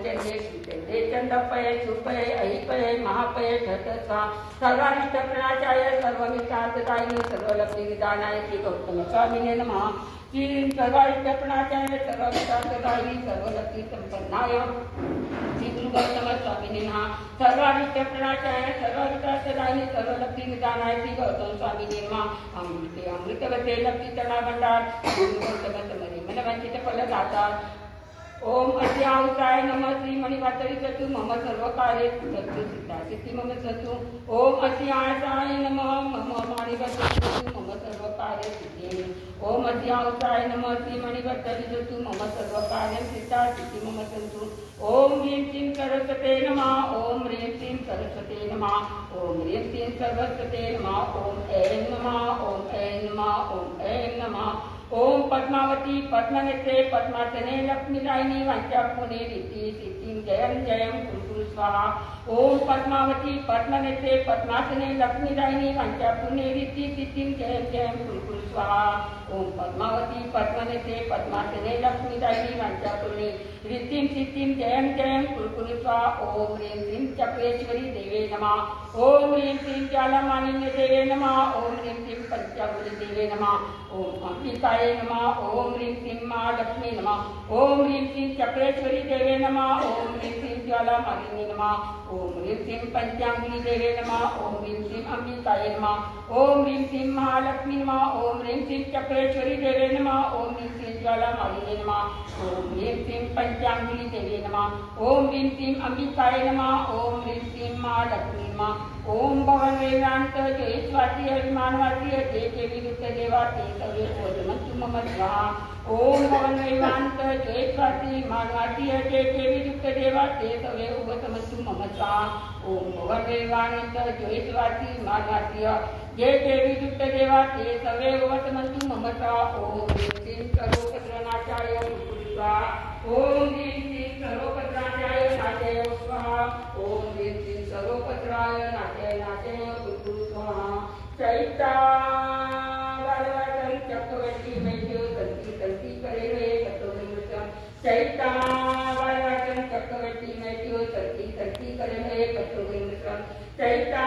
चंदे सुचंदे चंदपये सुपये अहिपये महापये ठतसा सर्वानिष्टप्रणाचार्य सर्वमिष्टार्थदायिने सर्वलक्ष्मीदानाय श्री गौतम स्वामिने नमः। श्री सर्वानिष्टप्रणाचार्य सर्वमिष्टार्थदायिने सर्वलक्ष्मी संपन्नाय श्री गुरु गौतम स्वामिने नमः। सर्वानिष्टप्रणाचार्य सर्वमिष्टार्थदायिने सर्वलक्ष्मीदानाय श्री गौतम स्वामिने नमः। अमृते अमृतवते लक्ष्मी तणा भंडार गुरु गौतम समरे मन वंचित फलदाता। ओम अस्याहुताय नमः श्री मणिवातरी सतु मम सर्वकार्ये सतु सिद्धा सिद्धि मम सतु। ओम अस्याहुताय नमः मम मणिवातरी सतु मम सर्वकार्ये सिद्धि। ओम अस्याहुताय नमः श्री मणिवातरी सतु मम सर्वकार्ये सिद्धा सिद्धि मम सतु। ओम ह्रीं श्रीं सरस्वते नमः। ओम ह्रीं श्रीं सरस्वते नमः। ओम ह्रीं श्रीं सरस्वते नमः। ओम ऐं नमः। ओम ऐं नमः। ओम ऐं नमः। ओम पद्मावती पद्मनेत्रे पद्मासने लक्ष्मीदायिनी वाञ्छापूर्णे रिद्धि सिद्धिं जयं जयं कुरु स्वाहा। ओम पद्मावती पद्मनेत्रे पद्मासने लक्ष्मीदायिनी वाञ्छापूर्णे रिद्धि सिद्धिं जयं जयं कुरु स्वाहा। ओम पद्मावती पद्मनेत्रे पद्मासने लक्ष्मीदायिनी वाञ्छापूर्णे रिद्धिं सिद्धिं जयं जयं कुरु स्वाहा। ओम ह्रीं श्रीं चक्रेश्वरी देवे नमः। ओम ह्रीं श्रीं ज्वालामालिन्य देवे नमः। ओम ह्रीं श्रीं पंचावली देवे नमः। ओम अंबिकाय नमः। ओम ह्रीं श्रीं महालक्ष्मी नमः। ओम ह्रीं श्रीं चक्रेश्वरी देवे नमः। ओम ह्रीं श्रीं ज्वालामालिनी नमः। ओम ह्रीं श्रीं पंचांगुली देवे नमः। ओम ह्रीं श्रीं अंबिकाय नमः। ओम ह्रीं श्रीं महालक्ष्मी नमः। ओम ह्रीं श्रीं चक्रेश्वरी देवे नमः। ओम ह्रीं श्रीं ज्वालामालिनी नमः। ओम ह्रीं श्रीं पंचांगुली देवे नमः। ओम ह्रीं श्रीं अंबिकाय नमः। ओम ह्रीं श्रीं महालक्ष्मी नमः। ओम भवन वेदांत जय स्वाति अभिमानवासी जय देवी दुष्ट देवा ते सवे ओजमस्तु मम स्वाहा। ओम भवन वेदांत जय स्वाति मानवासी जय देवी दुष्ट देवा ते सवे ओजमस्तु मम स्वाहा। ओम भवन वेदांत जय स्वाति मानवासी जय देवी दुष्ट देवा ते सवे ओजमस्तु मम स्वाहा। ओम श्रीं सर्वोपद्रवनाशाय स्वाहा। ओम श्रीं सर्वोपद्रवनाशाय नाशाय स्वाहा। ओम श्रीं सर्वोपद्रवाय नाशाय नाशाय गुरु स्वाहा। चैता बालवाचन चक्रवर्ती मैत्यो तंती तंती करे रे कटोरिमृतम। चैता बालवाचन चक्रवर्ती मैत्यो तंती तंती करे रे कटोरिमृतम। चैता